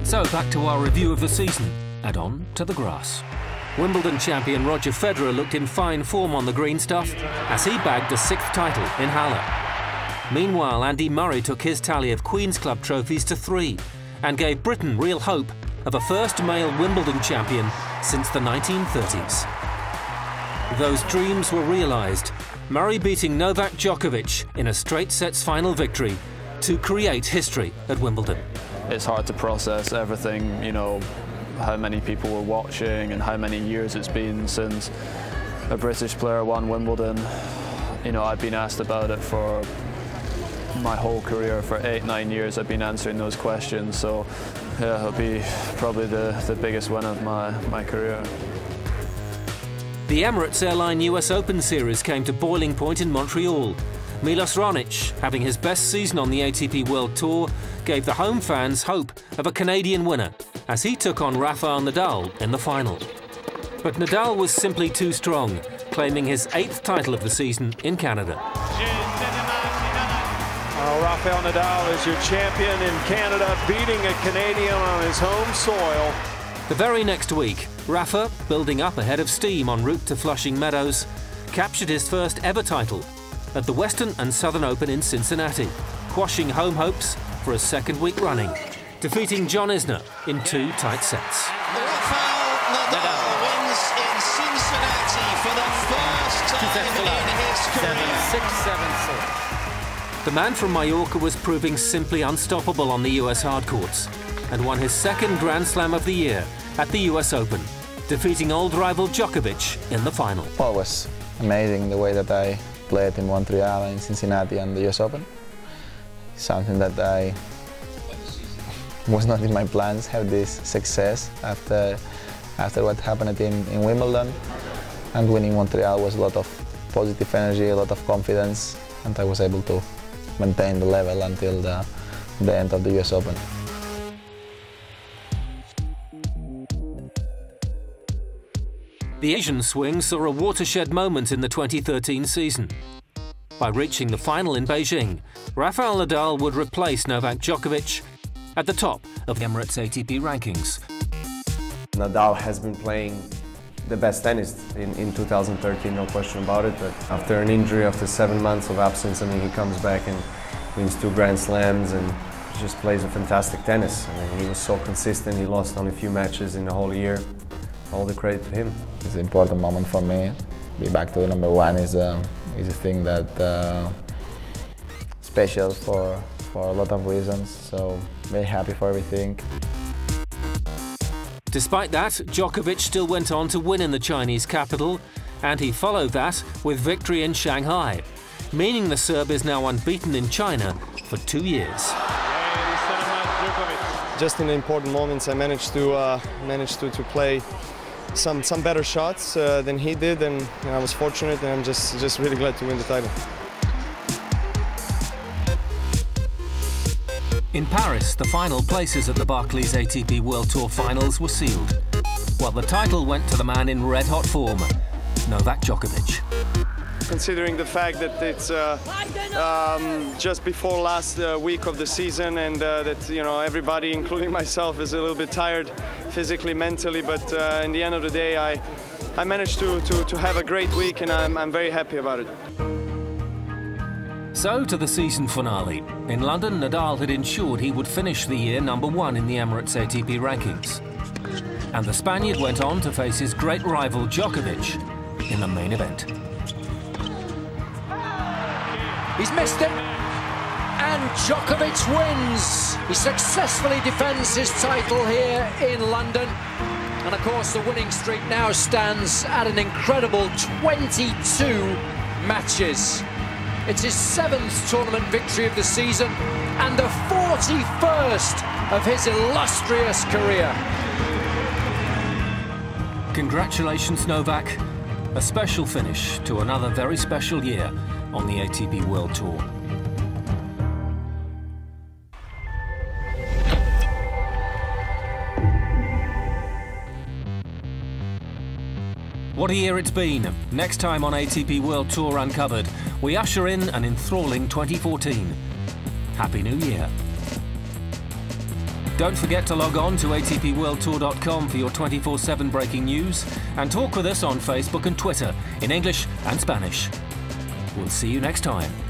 So back to our review of the season and on to the grass. Wimbledon champion Roger Federer looked in fine form on the green stuff as he bagged a 6th title in Halle. Meanwhile, Andy Murray took his tally of Queen's Club trophies to 3 and gave Britain real hope of a first male Wimbledon champion since the 1930s. Those dreams were realised, Murray beating Novak Djokovic in a straight sets final victory to create history at Wimbledon. It's hard to process everything, you know, how many people were watching and how many years it's been since a British player won Wimbledon. You know, I've been asked about it for my whole career. For 8-9 years I've been answering those questions, so yeah, it'll be probably the biggest win of my career. The Emirates Airline US Open Series came to boiling point in Montreal. Milos Raonic, having his best season on the ATP World Tour, gave the home fans hope of a Canadian winner as he took on Rafael Nadal in the final. But Nadal was simply too strong, claiming his 8th title of the season in Canada. Rafael Nadal is your champion in Canada, beating a Canadian on his home soil. The very next week, Rafa, building up ahead of steam en route to Flushing Meadows, captured his first ever title at the Western and Southern Open in Cincinnati, quashing home hopes for a 2nd week running, defeating John Isner in 2 tight sets. Rafael Nadal wins in Cincinnati for the first time in his career. 7-6, 7-4. The man from Mallorca was proving simply unstoppable on the US hardcourts and won his 2nd Grand Slam of the year at the US Open, defeating old rival Djokovic in the final. Well, it was amazing the way that I played in Montreal and Cincinnati and the US Open. Something that I was not in my plans, have this success after what happened in Wimbledon. And winning Montreal was a lot of positive energy, a lot of confidence, and I was able to maintain the level until the end of the US Open. The Asian swing saw a watershed moment in the 2013 season. By reaching the final in Beijing, Rafael Nadal would replace Novak Djokovic at the top of the Emirates ATP rankings. Nadal has been playing the best tennis in 2013, no question about it, but after an injury, after 7 months of absence, I mean, he comes back and wins 2 Grand Slams and just plays a fantastic tennis. I mean, he was so consistent, he lost only a few matches in the whole year. All the credit to him. It's an important moment for me. Be back to the #1 is a thing that special for a lot of reasons, so very happy for everything. Despite that, Djokovic still went on to win in the Chinese capital, and he followed that with victory in Shanghai, meaning the Serb is now unbeaten in China for 2 years. Just in the important moments, I managed to play some better shots than he did, and I was fortunate, and I'm just really glad to win the title. In Paris, the final places at the Barclays ATP World Tour Finals were sealed, while the title went to the man in red-hot form, Novak Djokovic. Considering the fact that it's just before last week of the season, and that, you know, everybody, including myself, is a little bit tired physically, mentally, but in the end of the day, I managed to have a great week, and I'm very happy about it. So to the season finale. In London, Nadal had ensured he would finish the year #1 in the Emirates ATP rankings. And the Spaniard went on to face his great rival Djokovic in the main event. He's missed it, and Djokovic wins. He successfully defends his title here in London. And of course, the winning streak now stands at an incredible 22 matches. It's his 7th tournament victory of the season and the 41st of his illustrious career. Congratulations, Novak. A special finish to another very special year on the ATP World Tour. What a year it's been. Next time on ATP World Tour Uncovered, we usher in an enthralling 2014. Happy New Year. Don't forget to log on to atpworldtour.com for your 24/7 breaking news and talk with us on Facebook and Twitter in English and Spanish. We'll see you next time.